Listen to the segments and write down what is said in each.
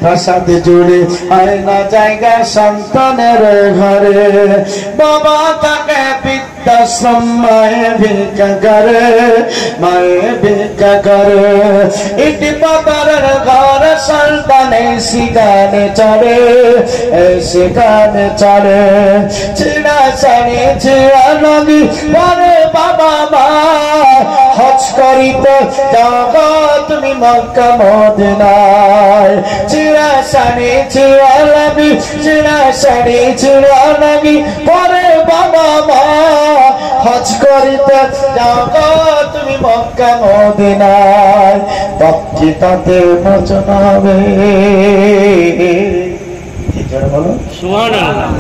প্রাসাদ জুড়ে হয় না জায়গা সন্তানের ঘরে, বাবা তাকে বৃদ্ধাশ্রম মায়ে ভিক্ষা করে, মায়ে ভিক্ষা করে। ইটি পাথরের ঘর সন্তানে সেখানে চড়ে, সেখানে চড়ে। ছিড়া শাড়ি ছিড়া নবী পরে বাবা মা, হজ করিতে যাবো তুমি মক্কা মদিনায়। ছিড়া শাড়ি ছিড়া নবী, ছিড়া শাড়ি ছিড়া নবী পরে বাবা মা, হজ করিতে যাবো তুমি মক্কা মদিনায়। তখন তাতে মোচন হবে।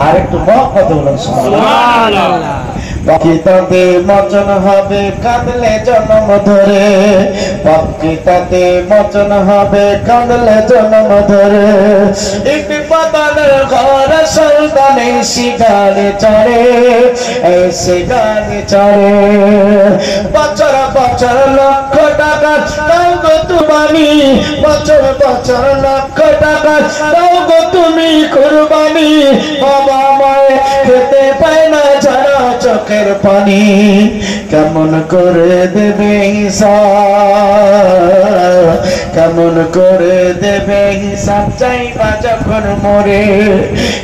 আর একটু কথা বলুন সুবহানাল্লাহ। পাখিটাতে মোচন হবে কাঁদলে জন্ম ধরে, পাখিটাতে মোচন হবে কাঁদলে জন্ম ধরে। একটি পাতালের ঘর সন্তানে শিকারে চড়ে, শিকারে চড়ে। বছর বছর লক্ষ টাকা দাও গো তুমি, বছর বছর লক্ষ টাকা দাও গো তুমি কুরবানি। বাবা মায়ে খেতে পায় না যারা চোখের পানি, কেমন করে দেবে হিসাব, কেমন করে দেবে হিসাব চাইবা যখন মরে,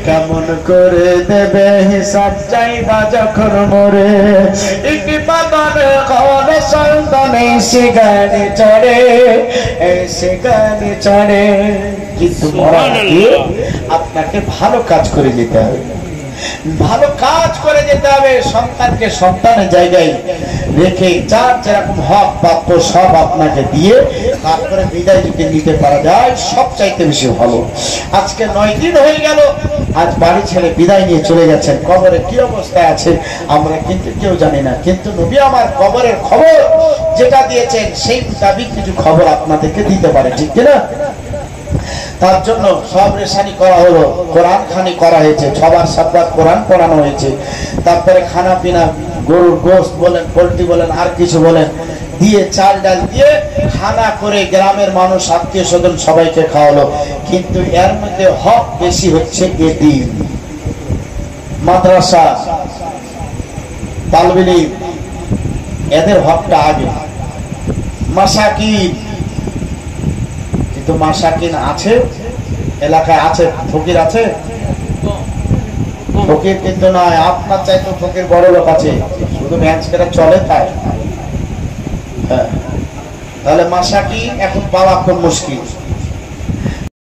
কেমন করে দেবে হিসাব চাইবা যখন মরে। একটি পাতার ঘর সন্তানে সেখানে চড়ে, সেখানে চড়ে। কিন্তু মরার আগে আপনাকে ভালো কাজ করে যেতে হবে, ভালো কাজ করে যেতে হবে। সন্তানকে সন্তানের জায়গায় রেখে যার যেরকম হক প্রাপ্য সব আপনাকে দিয়ে তারপরে বিদায় যদি নিতে পারা যায় সব চাইতে বেশি ভালো। আজকে 9 দিন হয়ে গেল, আজ বাড়ি ছেড়ে বিদায় নিয়ে চলে গেছেন। কবরে কি অবস্থায় আছে আমরা কিন্তু কেউ জানি না, কিন্তু নবী আমার কবরের খবর যেটা দিয়েছেন সেই মোতাবেক কিছু খবর আপনাদেরকে দিতে পারে, ঠিক কিনা? তার জন্য সব রেশানি করা হলো, কোরআন খানি করা হয়েছে, সবার সাতবার কোরআন পড়ানো হয়েছে। তারপরে খানা পিনা গরুর গোশত বলেন, পোল্ট্রি বলেন, আর কিছু বলেন দিয়ে চাল ডাল দিয়ে খানা করে গ্রামের মানুষ আত্মীয় স্বজন সবাইকে খাওয়ালো। কিন্তু এর মধ্যে হক বেশি হচ্ছে এতিম, মাদ্রাসা, তালবে ইলম, এদের হকটা আগে। মাসাকিন, কিন্তু মাসাকিন আছে এলাকায়, আছে ফকির আছে, ফকির কিন্তু নয়। আপনার চাইতে ফকির বড় লোক আছে, শুধু ম্যাচ করে চলে তাই। হ্যাঁ, তাহলে মাসাকিন এখন পাওয়া খুব মুশকিল।